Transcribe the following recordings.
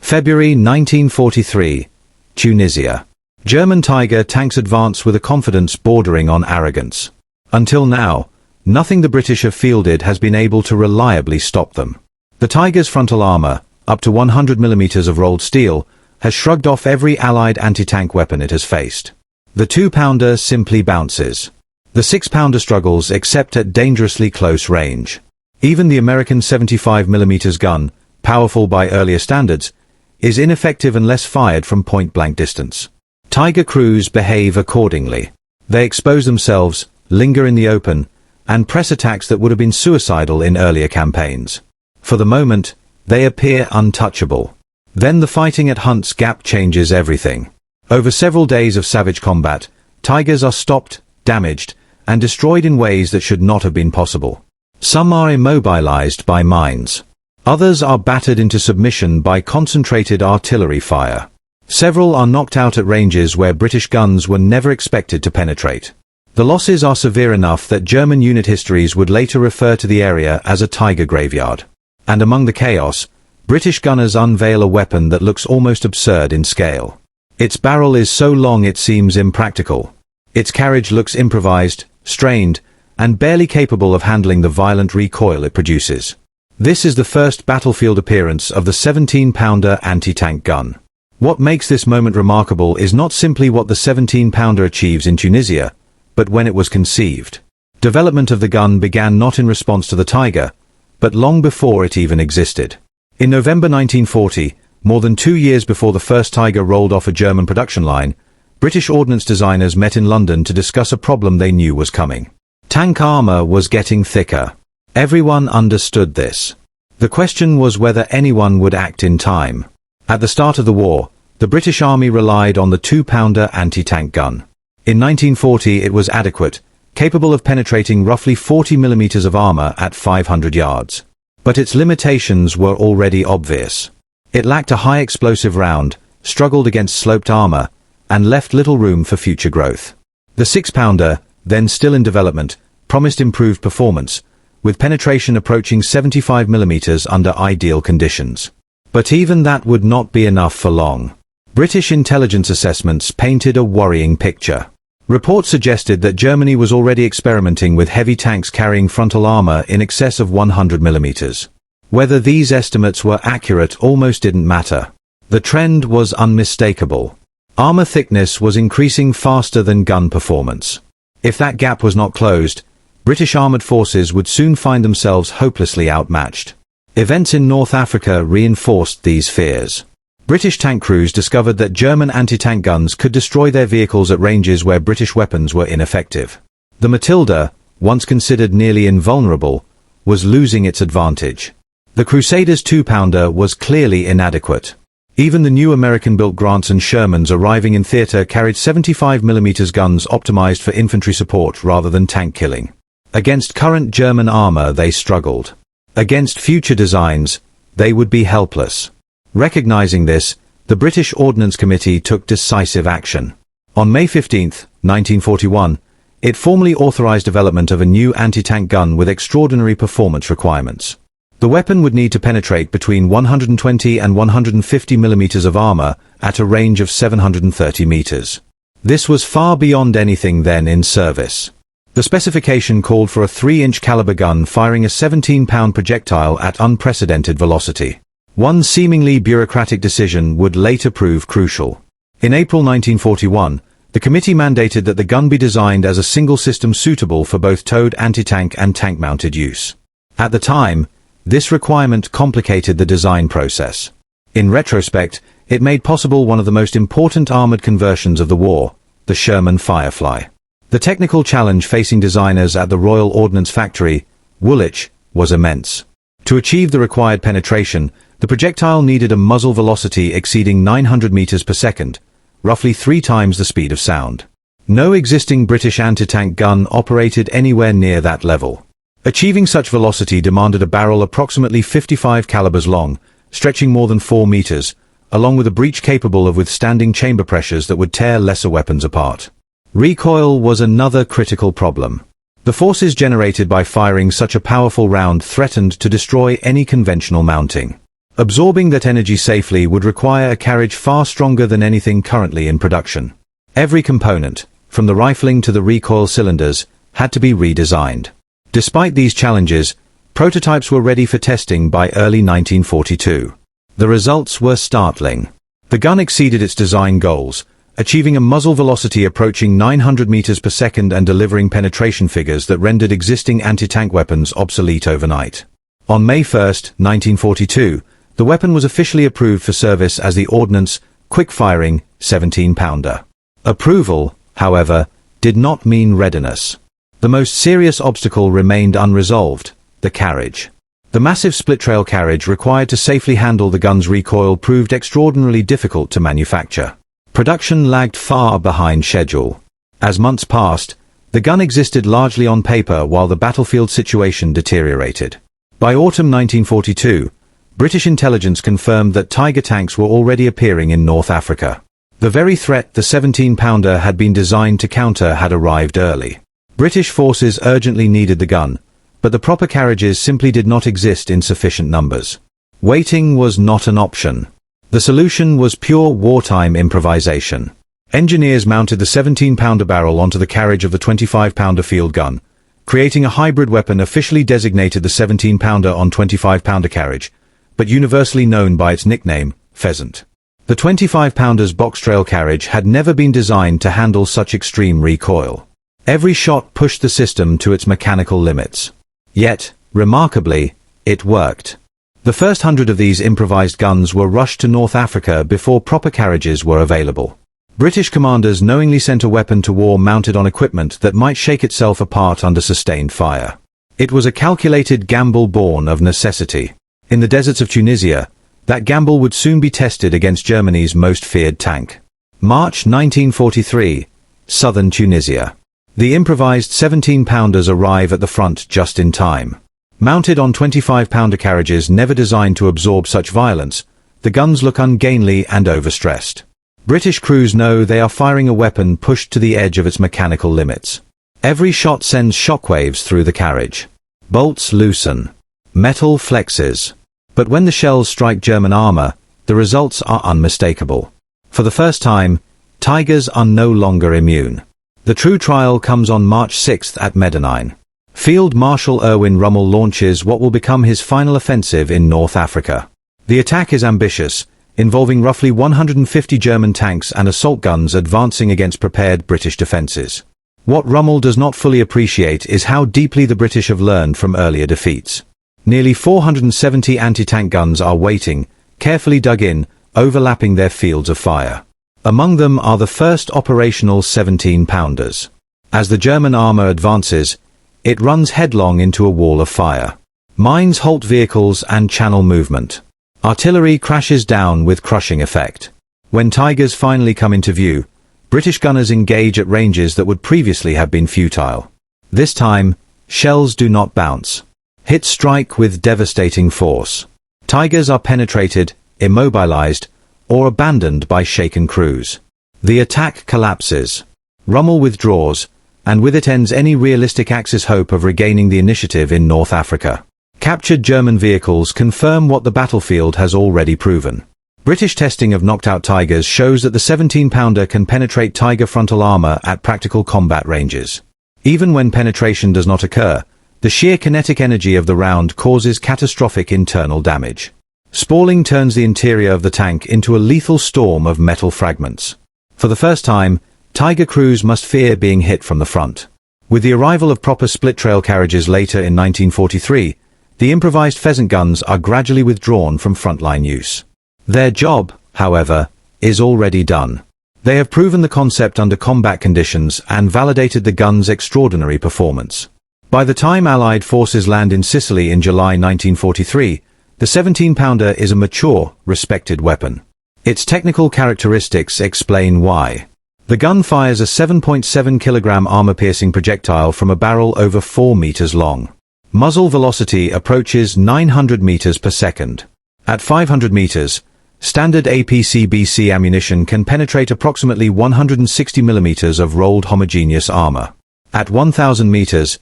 February 1943, Tunisia. German Tiger tanks advance with a confidence bordering on arrogance. Until now, nothing the British have fielded has been able to reliably stop them. The Tiger's frontal armor, up to 100 mm of rolled steel, has shrugged off every Allied anti-tank weapon it has faced. The 2-pounder simply bounces. The 6-pounder struggles except at dangerously close range. Even the American 75 mm gun, powerful by earlier standards, is ineffective unless fired from point-blank distance. Tiger crews behave accordingly. They expose themselves, linger in the open, and press attacks that would have been suicidal in earlier campaigns. For the moment, they appear untouchable. Then the fighting at Hunts Gap changes everything. Over several days of savage combat, Tigers are stopped, damaged, and destroyed in ways that should not have been possible. Some are immobilized by mines. Others are battered into submission by concentrated artillery fire. Several are knocked out at ranges where British guns were never expected to penetrate. The losses are severe enough that German unit histories would later refer to the area as a Tiger graveyard. And among the chaos, British gunners unveil a weapon that looks almost absurd in scale. Its barrel is so long it seems impractical. Its carriage looks improvised, strained, and barely capable of handling the violent recoil it produces. This is the first battlefield appearance of the 17-pounder anti-tank gun. What makes this moment remarkable is not simply what the 17-pounder achieves in Tunisia, but when it was conceived. Development of the gun began not in response to the Tiger, but long before it even existed. In November 1940, more than 2 years before the first Tiger rolled off a German production line, British ordnance designers met in London to discuss a problem they knew was coming. Tank armor was getting thicker. Everyone understood this. The question was whether anyone would act in time. At the start of the war, the British Army relied on the 2-pounder anti-tank gun. In 1940 it was adequate, capable of penetrating roughly 40 mm of armor at 500 yards. But its limitations were already obvious. It lacked a high explosive round, struggled against sloped armor, and left little room for future growth. The 6-pounder, then still in development, promised improved performance, with penetration approaching 75 mm under ideal conditions. But even that would not be enough for long. British intelligence assessments painted a worrying picture. Reports suggested that Germany was already experimenting with heavy tanks carrying frontal armor in excess of 100 mm. Whether these estimates were accurate almost didn't matter. The trend was unmistakable. Armor thickness was increasing faster than gun performance. If that gap was not closed, British armored forces would soon find themselves hopelessly outmatched. Events in North Africa reinforced these fears. British tank crews discovered that German anti-tank guns could destroy their vehicles at ranges where British weapons were ineffective. The Matilda, once considered nearly invulnerable, was losing its advantage. The Crusaders 2-pounder was clearly inadequate. Even the new American-built Grants and Shermans arriving in theater carried 75 mm guns optimized for infantry support rather than tank killing. Against current German armor they struggled. Against future designs, they would be helpless. Recognizing this, the British Ordnance Committee took decisive action. On May 15, 1941, it formally authorized development of a new anti-tank gun with extraordinary performance requirements. The weapon would need to penetrate between 120 and 150 mm of armor at a range of 730 meters. This was far beyond anything then in service. The specification called for a 3-inch caliber gun firing a 17-pound projectile at unprecedented velocity. One seemingly bureaucratic decision would later prove crucial. In April 1941, the committee mandated that the gun be designed as a single system suitable for both towed anti-tank and tank-mounted use. At the time, this requirement complicated the design process. In retrospect, it made possible one of the most important armored conversions of the war, the Sherman Firefly. The technical challenge facing designers at the Royal Ordnance Factory, Woolwich, was immense. To achieve the required penetration, the projectile needed a muzzle velocity exceeding 900 meters per second, roughly 3 times the speed of sound. No existing British anti-tank gun operated anywhere near that level. Achieving such velocity demanded a barrel approximately 55 calibers long, stretching more than 4 meters, along with a breech capable of withstanding chamber pressures that would tear lesser weapons apart. Recoil was another critical problem. The forces generated by firing such a powerful round threatened to destroy any conventional mounting. Absorbing that energy safely would require a carriage far stronger than anything currently in production. Every component, from the rifling to the recoil cylinders, had to be redesigned. Despite these challenges, prototypes were ready for testing by early 1942. The results were startling. The gun exceeded its design goals, achieving a muzzle velocity approaching 900 meters per second and delivering penetration figures that rendered existing anti-tank weapons obsolete overnight. On May 1, 1942, the weapon was officially approved for service as the Ordnance Quick-Firing 17-pounder. Approval, however, did not mean readiness. The most serious obstacle remained unresolved: the carriage. The massive split-trail carriage required to safely handle the gun's recoil proved extraordinarily difficult to manufacture. Production lagged far behind schedule. As months passed, the gun existed largely on paper while the battlefield situation deteriorated. By autumn 1942, British intelligence confirmed that Tiger tanks were already appearing in North Africa. The very threat the 17-pounder had been designed to counter had arrived early. British forces urgently needed the gun, but the proper carriages simply did not exist in sufficient numbers. Waiting was not an option. The solution was pure wartime improvisation. Engineers mounted the 17-pounder barrel onto the carriage of the 25-pounder field gun, creating a hybrid weapon officially designated the 17-pounder on 25-pounder carriage, but universally known by its nickname, Pheasant. The 25-pounder's box-trail carriage had never been designed to handle such extreme recoil. Every shot pushed the system to its mechanical limits. Yet, remarkably, it worked. The first 100 of these improvised guns were rushed to North Africa before proper carriages were available. British commanders knowingly sent a weapon to war mounted on equipment that might shake itself apart under sustained fire. It was a calculated gamble born of necessity. In the deserts of Tunisia, that gamble would soon be tested against Germany's most feared tank. March 1943, southern Tunisia. The improvised 17-pounders arrive at the front just in time. Mounted on 25-pounder carriages never designed to absorb such violence, the guns look ungainly and overstressed. British crews know they are firing a weapon pushed to the edge of its mechanical limits. Every shot sends shockwaves through the carriage. Bolts loosen. Metal flexes. But when the shells strike German armor, the results are unmistakable. For the first time, Tigers are no longer immune. The true trial comes on March 6 at Medenine. Field Marshal Erwin Rommel launches what will become his final offensive in North Africa. The attack is ambitious, involving roughly 150 German tanks and assault guns advancing against prepared British defenses. What Rommel does not fully appreciate is how deeply the British have learned from earlier defeats. Nearly 470 anti-tank guns are waiting, carefully dug in, overlapping their fields of fire. Among them are the first operational 17-pounders. As the German armor advances, it runs headlong into a wall of fire. Mines halt vehicles and channel movement. Artillery crashes down with crushing effect. When Tigers finally come into view, British gunners engage at ranges that would previously have been futile. This time, shells do not bounce. Hits strike with devastating force. Tigers are penetrated, immobilized, or abandoned by shaken crews. The attack collapses. Rommel withdraws, and with it ends any realistic Axis hope of regaining the initiative in North Africa. Captured German vehicles confirm what the battlefield has already proven. British testing of knocked-out Tigers shows that the 17-pounder can penetrate Tiger frontal armor at practical combat ranges. Even when penetration does not occur, the sheer kinetic energy of the round causes catastrophic internal damage. Spalling turns the interior of the tank into a lethal storm of metal fragments. For the first time, Tiger crews must fear being hit from the front. With the arrival of proper split-trail carriages later in 1943, the improvised Pheasant guns are gradually withdrawn from frontline use. Their job, however, is already done. They have proven the concept under combat conditions and validated the gun's extraordinary performance. By the time Allied forces land in Sicily in July 1943, the 17-pounder is a mature, respected weapon. Its technical characteristics explain why. The gun fires a 7.7 kilogram armor-piercing projectile from a barrel over 4 meters long. Muzzle velocity approaches 900 meters per second. At 500 meters, standard APC-BC ammunition can penetrate approximately 160 millimeters of rolled homogeneous armor. At 1,000 meters,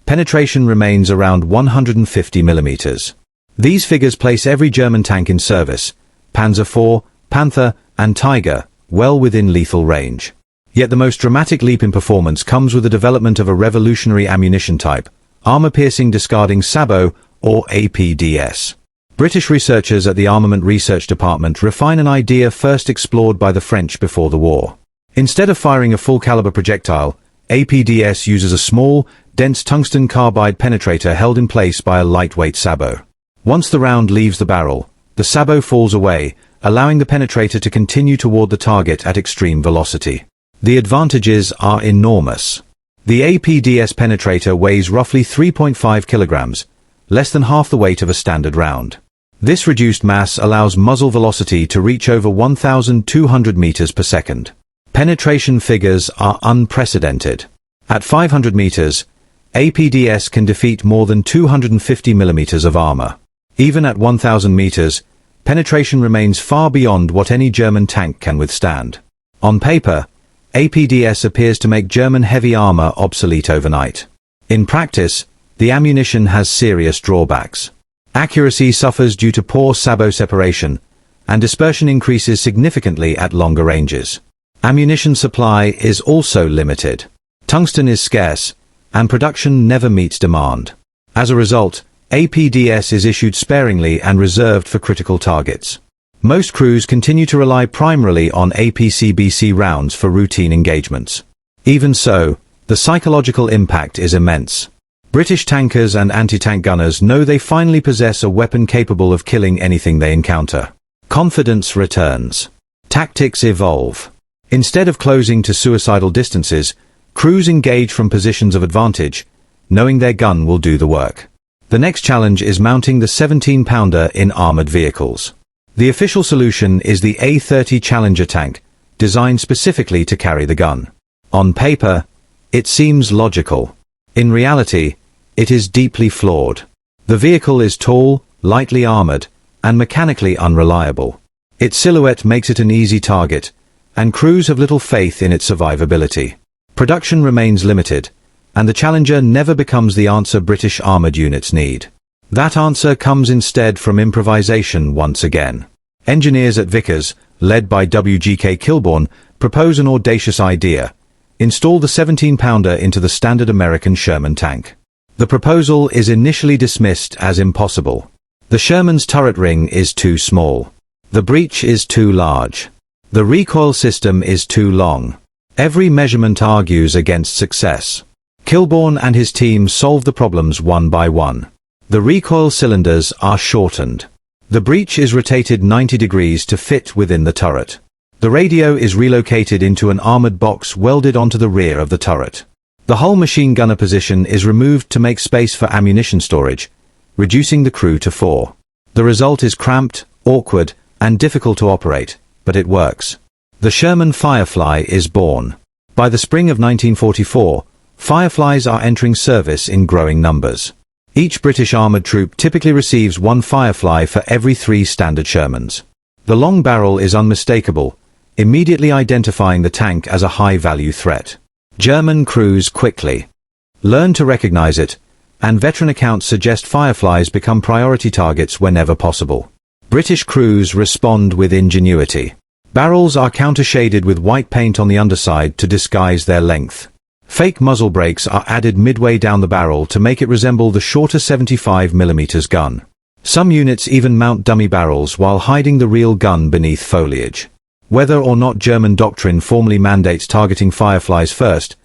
penetration remains around 150 millimeters. These figures place every German tank in service, Panzer IV, Panther, and Tiger, well within lethal range. Yet the most dramatic leap in performance comes with the development of a revolutionary ammunition type, armor-piercing discarding sabot, or APDS. British researchers at the Armament Research Department refine an idea first explored by the French before the war. Instead of firing a full-caliber projectile, APDS uses a small, dense tungsten carbide penetrator held in place by a lightweight sabot. Once the round leaves the barrel, the sabot falls away, allowing the penetrator to continue toward the target at extreme velocity. The advantages are enormous. The APDS penetrator weighs roughly 3.5 kilograms, less than half the weight of a standard round. This reduced mass allows muzzle velocity to reach over 1,200 meters per second. Penetration figures are unprecedented. At 500 meters, APDS can defeat more than 250 millimeters of armor. Even at 1,000 meters, penetration remains far beyond what any German tank can withstand. On paper, APDS appears to make German heavy armor obsolete overnight. In practice, the ammunition has serious drawbacks. Accuracy suffers due to poor sabot separation, and dispersion increases significantly at longer ranges. Ammunition supply is also limited. Tungsten is scarce, and production never meets demand. As a result, APDS is issued sparingly and reserved for critical targets. Most crews continue to rely primarily on APCBC rounds for routine engagements. Even so, the psychological impact is immense. British tankers and anti-tank gunners know they finally possess a weapon capable of killing anything they encounter. Confidence returns. Tactics evolve. Instead of closing to suicidal distances, crews engage from positions of advantage, knowing their gun will do the work. The next challenge is mounting the 17-pounder in armored vehicles. The official solution is the A-30 Challenger tank, designed specifically to carry the gun. On paper, it seems logical. In reality, it is deeply flawed. The vehicle is tall, lightly armored, and mechanically unreliable. Its silhouette makes it an easy target, and crews have little faith in its survivability. Production remains limited, and the Challenger never becomes the answer British armored units need. That answer comes instead from improvisation once again. Engineers at Vickers, led by W.G.K. Kilbourne, propose an audacious idea: install the 17-pounder into the standard American Sherman tank. The proposal is initially dismissed as impossible. The Sherman's turret ring is too small. The breech is too large. The recoil system is too long. Every measurement argues against success. Kilbourne and his team solve the problems one by one. The recoil cylinders are shortened. The breech is rotated 90 degrees to fit within the turret. The radio is relocated into an armored box welded onto the rear of the turret. The hull machine gunner position is removed to make space for ammunition storage, reducing the crew to 4. The result is cramped, awkward, and difficult to operate, but it works. The Sherman Firefly is born. By the spring of 1944, Fireflies are entering service in growing numbers. Each British armoured troop typically receives one Firefly for every 3 standard Shermans. The long barrel is unmistakable, immediately identifying the tank as a high-value threat. German crews quickly learn to recognize it, and veteran accounts suggest Fireflies become priority targets whenever possible. British crews respond with ingenuity. Barrels are counter-shaded with white paint on the underside to disguise their length. Fake muzzle brakes are added midway down the barrel to make it resemble the shorter 75mm gun. Some units even mount dummy barrels while hiding the real gun beneath foliage. Whether or not German doctrine formally mandates targeting Fireflies first,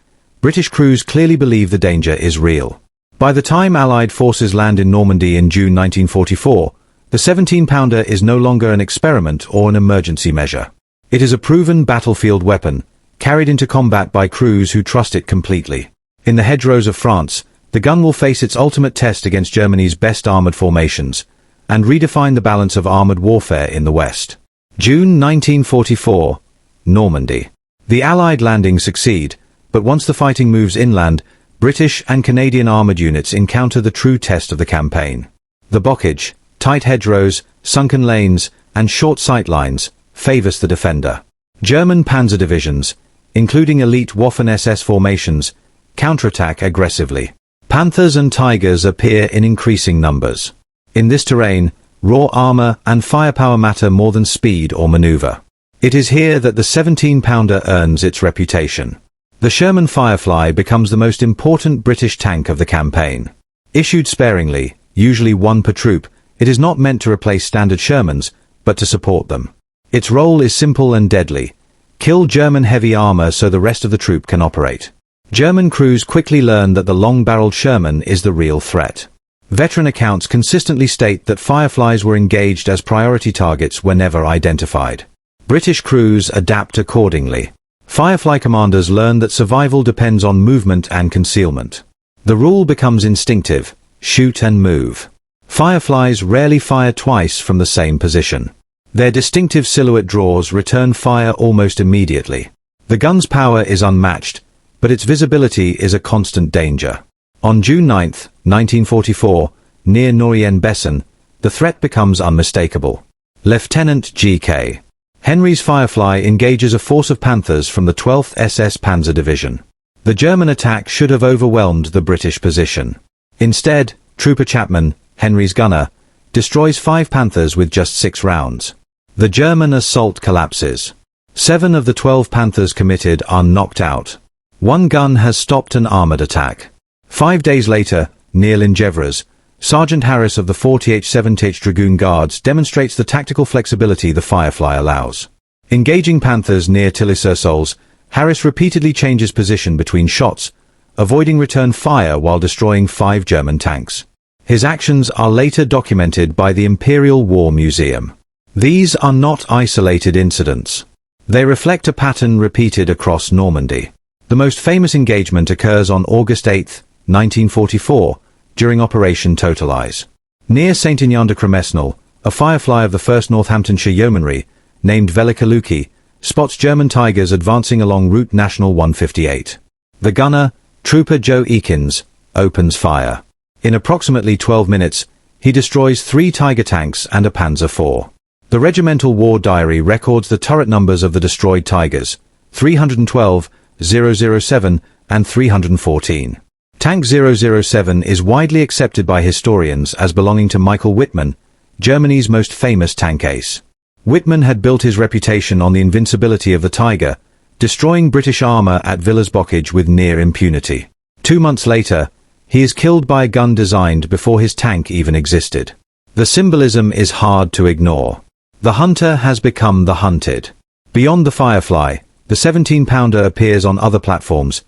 British crews clearly believe the danger is real. By the time Allied forces land in Normandy in June 1944, the 17-pounder is no longer an experiment or an emergency measure. It is a proven battlefield weapon, carried into combat by crews who trust it completely. In the hedgerows of France, the gun will face its ultimate test against Germany's best armored formations, and redefine the balance of armored warfare in the West. June 1944, Normandy. The Allied landings succeed, but once the fighting moves inland, British and Canadian armored units encounter the true test of the campaign. The bocage, tight hedgerows, sunken lanes, and short sight lines favors the defender. German panzer divisions, including elite Waffen-SS formations, counterattack aggressively. Panthers and Tigers appear in increasing numbers. In this terrain, raw armor and firepower matter more than speed or maneuver. It is here that the 17-pounder earns its reputation. The Sherman Firefly becomes the most important British tank of the campaign. Issued sparingly, usually one per troop, it is not meant to replace standard Shermans, but to support them. Its role is simple and deadly. Kill German heavy armor so the rest of the troop can operate. German crews quickly learn that the long-barreled Sherman is the real threat. Veteran accounts consistently state that Fireflies were engaged as priority targets whenever identified. British crews adapt accordingly. Firefly commanders learn that survival depends on movement and concealment. The rule becomes instinctive: shoot and move. Fireflies rarely fire twice from the same position. Their distinctive silhouette draws return fire almost immediately. The gun's power is unmatched, but its visibility is a constant danger. On June 9, 1944, near Normandy, the threat becomes unmistakable. Lieutenant G.K. Henry's Firefly engages a force of Panthers from the 12th SS Panzer Division. The German attack should have overwhelmed the British position. Instead, Trooper Chapman, Henry's gunner, destroys 5 Panthers with just 6 rounds. The German assault collapses. 7 of the 12 Panthers committed are knocked out. 1 gun has stopped an armored attack. 5 days later, near Lingevres, Sergeant Harris of the 40th 70th Dragoon Guards demonstrates the tactical flexibility the Firefly allows. Engaging Panthers near Tilly-sur-Seulles, Harris repeatedly changes position between shots, avoiding return fire while destroying 5 German tanks. His actions are later documented by the Imperial War Museum. These are not isolated incidents. They reflect a pattern repeated across Normandy. The most famous engagement occurs on August 8, 1944, during Operation Totalize. Near Saint-Aignan-de-Cremesnil, a Firefly of the 1st Northamptonshire Yeomanry, named Velika Luki, spots German Tigers advancing along Route National 158. The gunner, Trooper Joe Eakins, opens fire. In approximately 12 minutes, he destroys 3 Tiger tanks and a Panzer IV. The regimental war diary records the turret numbers of the destroyed Tigers: 312, 007, and 314. Tank 007 is widely accepted by historians as belonging to Michael Wittmann, Germany's most famous tank ace. Wittmann had built his reputation on the invincibility of the Tiger, destroying British armor at Villers-Bocage with near impunity. 2 months later, he is killed by a gun designed before his tank even existed. The symbolism is hard to ignore. The hunter has become the hunted. Beyond the Firefly, the 17-pounder appears on other platforms,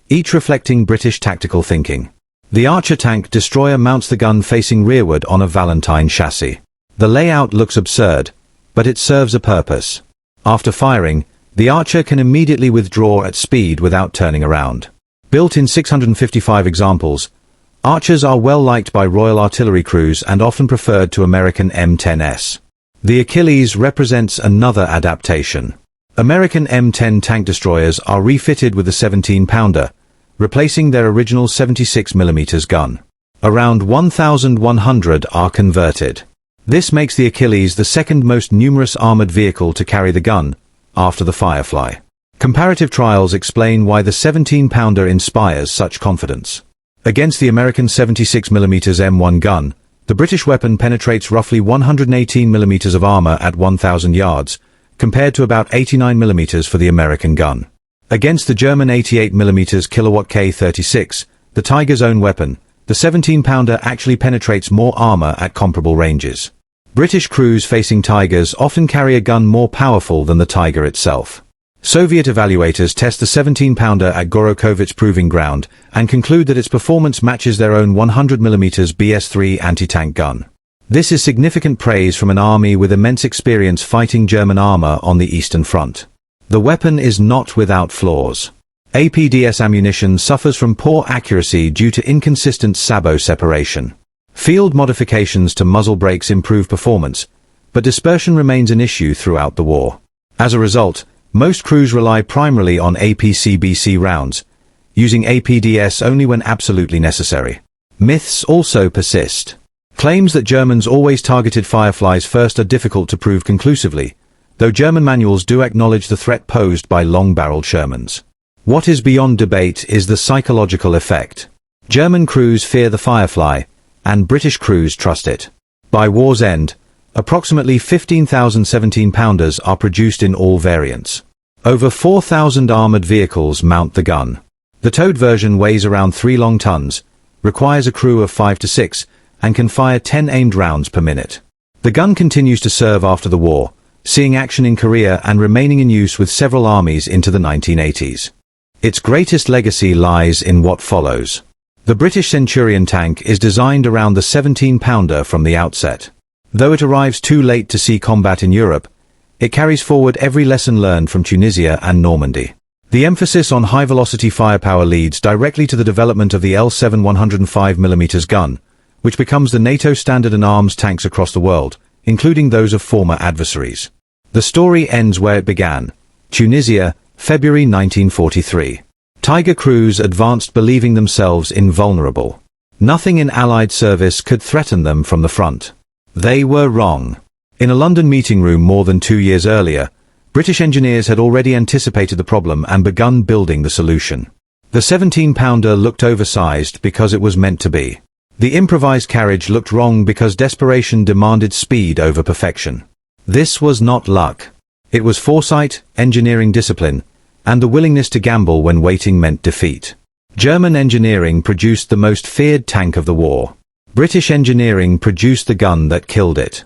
each reflecting British tactical thinking. The Archer tank destroyer mounts the gun facing rearward on a Valentine chassis. The layout looks absurd, but it serves a purpose. After firing, the Archer can immediately withdraw at speed without turning around. Built in 655 examples, Archers are well liked by Royal Artillery crews and often preferred to American M10s. The Achilles represents another adaptation. American M10 tank destroyers are refitted with a 17-pounder, replacing their original 76mm gun. Around 1,100 are converted. This makes the Achilles the second most numerous armored vehicle to carry the gun, after the Firefly. Comparative trials explain why the 17-pounder inspires such confidence. Against the American 76mm M1 gun, the British weapon penetrates roughly 118mm of armor at 1,000 yards, compared to about 89mm for the American gun. Against the German 88mm kilowatt K36, the Tiger's own weapon, the 17-pounder actually penetrates more armor at comparable ranges. British crews facing Tigers often carry a gun more powerful than the Tiger itself. Soviet evaluators test the 17-pounder at Gorokovets Proving Ground and conclude that its performance matches their own 100mm BS-3 anti-tank gun. This is significant praise from an army with immense experience fighting German armor on the Eastern Front. The weapon is not without flaws. APDS ammunition suffers from poor accuracy due to inconsistent sabot separation. Field modifications to muzzle brakes improve performance, but dispersion remains an issue throughout the war. As a result, most crews rely primarily on APCBC rounds, using APDS only when absolutely necessary. Myths also persist. Claims that Germans always targeted Fireflies first are difficult to prove conclusively, though German manuals do acknowledge the threat posed by long-barreled Shermans. What is beyond debate is the psychological effect. German crews fear the Firefly, and British crews trust it. By war's end, approximately 15,000 17-pounders are produced in all variants. Over 4,000 armored vehicles mount the gun. The towed version weighs around 3 long tons, requires a crew of 5 to 6, and can fire 10 aimed rounds per minute. The gun continues to serve after the war, seeing action in Korea and remaining in use with several armies into the 1980s. Its greatest legacy lies in what follows. The British Centurion tank is designed around the 17-pounder from the outset. Though it arrives too late to see combat in Europe, it carries forward every lesson learned from Tunisia and Normandy. The emphasis on high-velocity firepower leads directly to the development of the L7 105mm gun, which becomes the NATO standard in arms tanks across the world, including those of former adversaries. The story ends where it began. Tunisia, February 1943. Tiger crews advanced believing themselves invulnerable. Nothing in Allied service could threaten them from the front. They were wrong. In a London meeting room more than 2 years earlier, British engineers had already anticipated the problem and begun building the solution. The 17-pounder looked oversized because it was meant to be. The improvised carriage looked wrong because desperation demanded speed over perfection. This was not luck. It was foresight, engineering discipline, and the willingness to gamble when waiting meant defeat. German engineering produced the most feared tank of the war. British engineering produced the gun that killed it.